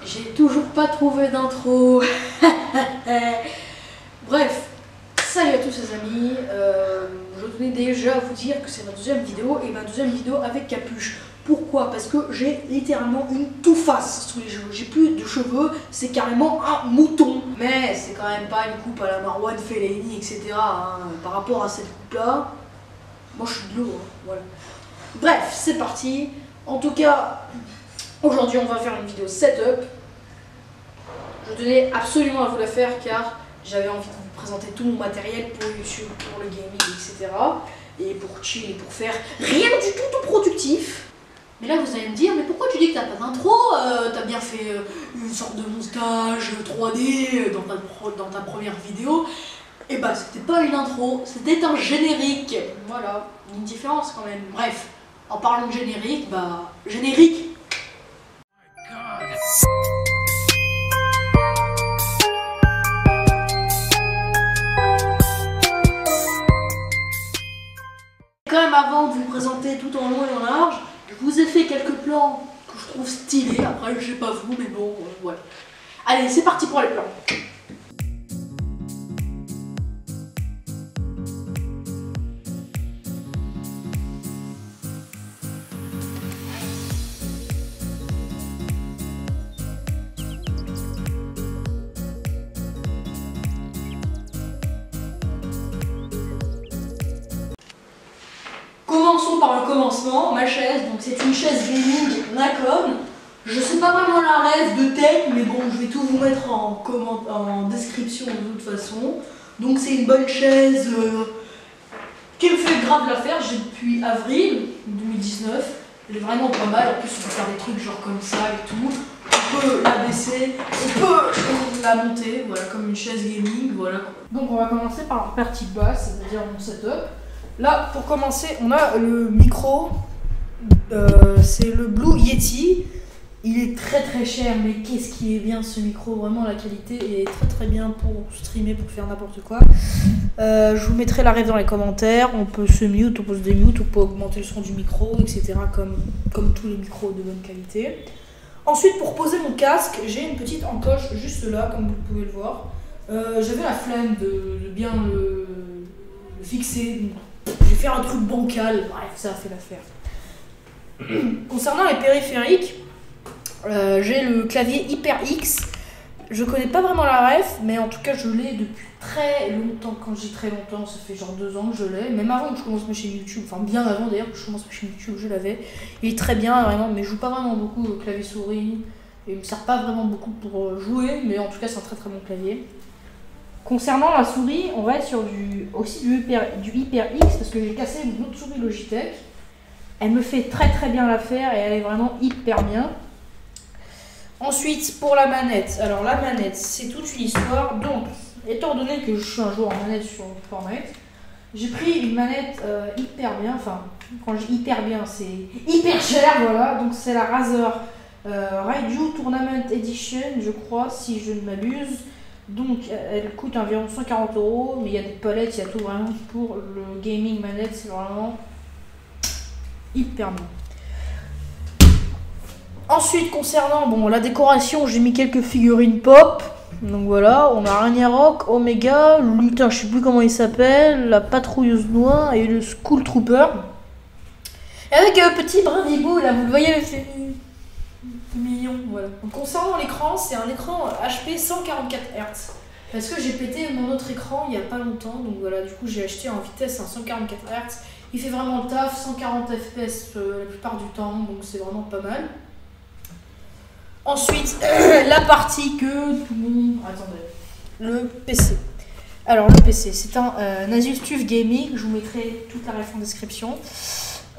J'ai toujours pas trouvé d'intro. Bref, salut à tous les amis. Je tenais déjà à vous dire que c'est ma deuxième vidéo et ma deuxième vidéo avec capuche. Pourquoi? Parce que j'ai littéralement une toufface sous les cheveux. J'ai plus de cheveux, c'est carrément un mouton. Mais c'est quand même pas une coupe à la Marwan Fellaini, etc. Hein. Par rapport à cette coupe-là, moi je suis de l'eau. Hein. Voilà. Bref, c'est parti. En tout cas, aujourd'hui on va faire une vidéo setup. Je tenais absolument à vous la faire car j'avais envie de vous présenter tout mon matériel pour YouTube, pour le gaming, etc. Et pour chill et pour faire rien du tout productif. Mais là vous allez me dire, mais pourquoi tu dis que t'as pas d'intro? T'as bien fait une sorte de montage 3D dans ta première vidéo. Et bah c'était pas une intro, c'était un générique. Voilà, une différence quand même. Bref, en parlant de générique, bah générique. Quand même, avant de vous présenter tout en long et en large, je vous ai fait quelques plans que je trouve stylés. Après, je sais pas vous, mais bon, voilà. Allez, c'est parti pour les plans. Commençons par le commencement, ma chaise, donc c'est une chaise gaming Nacon. Je sais pas vraiment la rêve de tech, mais bon, je vais tout vous mettre en description de toute façon. Donc c'est une bonne chaise qui me fait grave l'affaire, j'ai depuis avril 2019. Elle est vraiment pas mal, en plus on peut faire des trucs genre comme ça et tout. On peut la baisser, on peut la monter, voilà, comme une chaise gaming, voilà. Donc on va commencer par la partie basse, c'est-à-dire mon setup. Là, pour commencer, on a le micro, c'est le Blue Yeti. Il est très cher, mais qu'est-ce qui est bien ce micro, vraiment la qualité est très bien pour streamer, pour faire n'importe quoi. Je vous mettrai la ref dans les commentaires, on peut se mute, on peut se démute, on peut augmenter le son du micro, etc. comme tous les micros de bonne qualité. Ensuite, pour poser mon casque, j'ai une petite encoche juste là, comme vous pouvez le voir. J'avais la flemme de bien le fixer. Je vais faire un truc bancal, bref, ça a fait l'affaire. Concernant les périphériques, j'ai le clavier HyperX. Je connais pas vraiment la ref, mais en tout cas je l'ai depuis très longtemps. Quand je dis très longtemps, ça fait genre 2 ans que je l'ai. Même avant que je commence ma chaîne YouTube, enfin bien avant d'ailleurs que je commence ma chaîne YouTube, je l'avais. Il est très bien vraiment, mais je joue pas vraiment beaucoup au clavier souris. Et il me sert pas vraiment beaucoup pour jouer, mais en tout cas c'est un très bon clavier. Concernant la souris, on va être sur du HyperX parce que j'ai cassé une autre souris Logitech. Elle me fait très bien l'affaire et elle est vraiment hyper bien. Ensuite, pour la manette. Alors la manette, c'est toute une histoire. Donc, étant donné que je suis un joueur en manette sur Fortnite, j'ai pris une manette hyper bien. Enfin, quand je dis hyper bien, c'est hyper cher, voilà. Donc c'est la Razer Raiju Tournament Edition, je crois, si je ne m'abuse. Donc elle coûte environ 140 €, mais il y a des palettes, il y a tout vraiment pour le gaming manette, c'est vraiment hyper bien. Ensuite, concernant la décoration, j'ai mis quelques figurines pop. Donc voilà, on a Ragnarok, Omega, le lutin, je sais plus comment il s'appelle, la patrouilleuse noire et le School Trooper. Et avec un petit brindibou là, vous le voyez, c'est mignon, voilà. Donc, concernant l'écran, c'est un écran HP 144 Hz. Parce que j'ai pété mon autre écran il y a pas longtemps, donc voilà, du coup j'ai acheté en vitesse un 144 Hz. Il fait vraiment le taf, 140 FPS la plupart du temps, donc c'est vraiment pas mal. Ensuite, la partie que tout le monde... Attendez, le PC. Alors le PC, c'est un Asus TUF Gaming, je vous mettrai toute la ref en description.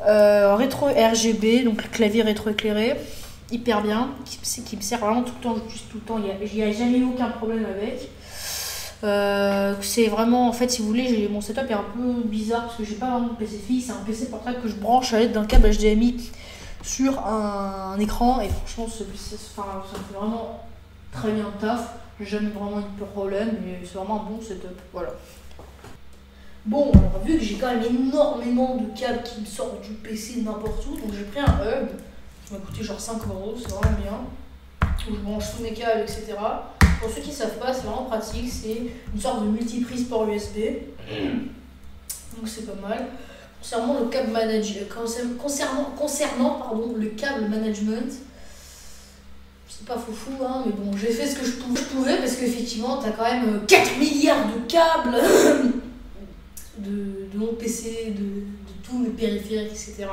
Rétro RGB, donc le clavier rétro éclairé. Hyper bien, qui me sert vraiment tout le temps, juste tout le temps, il n'y a jamais eu aucun problème avec. C'est vraiment, en fait, si vous voulez, mon setup est un peu bizarre parce que j'ai pas vraiment de PC fixe, c'est un PC portable que je branche à l'aide d'un câble HDMI sur un écran et franchement, ça fait vraiment très bien le taf. J'ai jamais vraiment eu de problème, mais c'est vraiment un bon setup, voilà. Bon, alors, vu que j'ai quand même énormément de câbles qui me sortent du PC n'importe où, donc j'ai pris un hub. Ça m'a coûté genre 5 €, c'est vraiment bien. où je branche tous mes câbles, etc. Pour ceux qui ne savent pas, c'est vraiment pratique, c'est une sorte de multiprise port USB. Donc c'est pas mal. Concernant le câble concernant le câble management, c'est pas foufou, hein, mais bon, j'ai fait ce que je pouvais parce qu'effectivement, t'as quand même 4 milliards de câbles de mon PC, de tous mes périphériques, etc.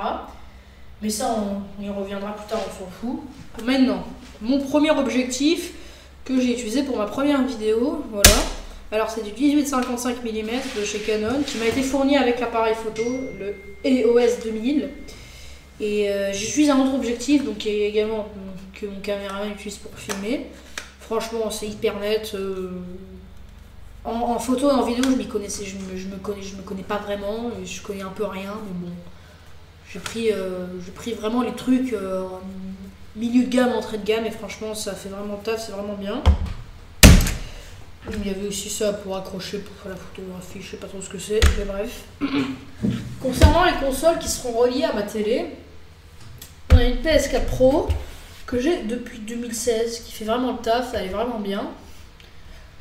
Mais ça, on y reviendra plus tard, on s'en fout. Maintenant, mon premier objectif que j'ai utilisé pour ma première vidéo, voilà. Alors c'est du 18-55 mm de chez Canon qui m'a été fourni avec l'appareil photo, le EOS 2000. Et j'utilise un autre objectif donc, qui est également que mon caméraman utilise pour filmer. Franchement c'est hyper net. En photo et en vidéo je me connais pas vraiment, je connais un peu rien, mais bon. J'ai pris vraiment les trucs milieu de gamme, entrée de gamme, et franchement ça fait vraiment le taf, c'est vraiment bien. Il y avait aussi ça pour accrocher pour faire la photographie, je sais pas trop ce que c'est, mais bref. Concernant les consoles qui seront reliées à ma télé, on a une PS4 Pro que j'ai depuis 2016 qui fait vraiment le taf, elle est vraiment bien.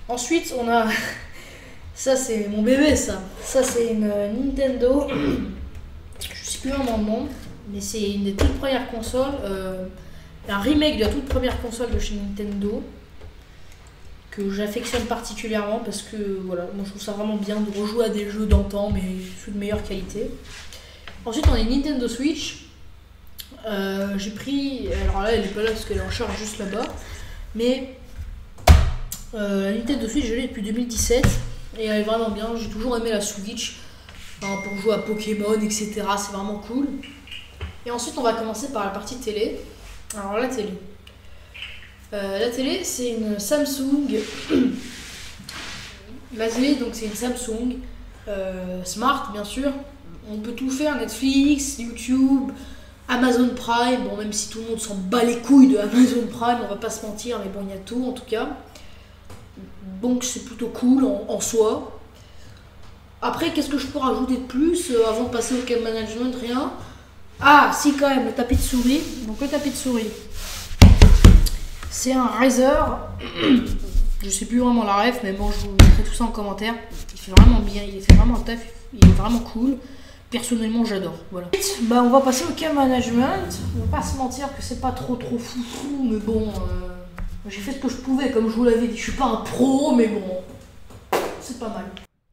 Ensuite on a, ça c'est mon bébé ça, c'est une Nintendo, je sais plus vraiment le nom, mais c'est une des toutes premières consoles, un remake de la toute première console de chez Nintendo, que j'affectionne particulièrement parce que voilà, moi je trouve ça vraiment bien de rejouer à des jeux d'antan mais sous de meilleure qualité. Ensuite on a une Nintendo Switch. J'ai pris, alors là elle est pas là parce qu'elle est en charge juste là-bas, mais la Nintendo Switch je l'ai depuis 2017 et elle est vraiment bien. J'ai toujours aimé la Switch pour jouer à Pokémon, etc. C'est vraiment cool. Et ensuite on va commencer par la partie télé. Alors la télé, c'est une Samsung. La télé, donc c'est une Samsung Smart, bien sûr. On peut tout faire, Netflix, YouTube, Amazon Prime. Bon, même si tout le monde s'en bat les couilles de Amazon Prime, on va pas se mentir, mais bon, il y a tout en tout cas. Donc c'est plutôt cool en soi. Après, qu'est-ce que je peux rajouter de plus avant de passer au câble management? Rien. Ah, si, quand même, le tapis de souris. Donc le tapis de souris. C'est un Razer, je sais plus vraiment la ref, mais bon, je vous mettrai tout ça en commentaire. Il fait vraiment bien, il fait vraiment le taf, il est vraiment cool. Personnellement, j'adore. Voilà. Bah, on va passer au câble management. On va pas se mentir que c'est pas trop foufou, mais bon, j'ai fait ce que je pouvais, comme je vous l'avais dit. Je suis pas un pro, mais bon, c'est pas mal.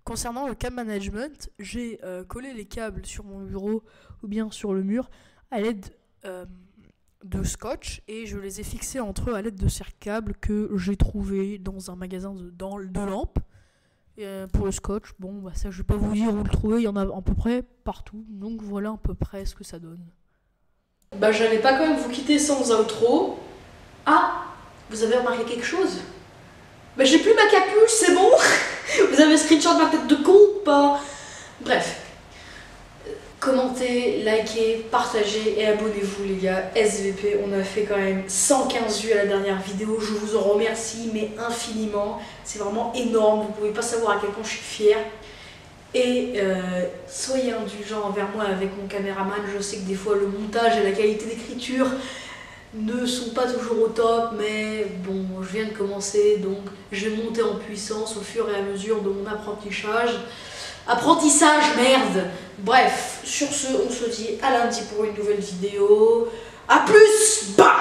Concernant le câble management, j'ai collé les câbles sur mon bureau ou bien sur le mur à l'aide de scotch et je les ai fixés entre eux à l'aide de serre-câbles que j'ai trouvé dans un magasin de lampes. Pour le scotch, bon bah ça je vais pas vous dire où le trouver, il y en a à peu près partout, donc voilà à peu près ce que ça donne. Bah j'allais pas quand même vous quitter sans outro. Ah, vous avez remarqué quelque chose? Bah j'ai plus ma capuche, c'est bon. Vous avez screenshot de ma tête de con ou pas? Bref. Commentez, likez, partagez et abonnez-vous les gars. SVP, on a fait quand même 115 vues à la dernière vidéo. Je vous en remercie mais infiniment. C'est vraiment énorme, vous pouvez pas savoir à quel point je suis fière. Et soyez indulgents envers moi avec mon caméraman. Je sais que des fois le montage et la qualité d'écriture ne sont pas toujours au top, mais bon, je viens de commencer, donc je vais monter en puissance au fur et à mesure de mon apprentissage. Merde. Bref, sur ce, on se dit à lundi pour une nouvelle vidéo. A plus. Bah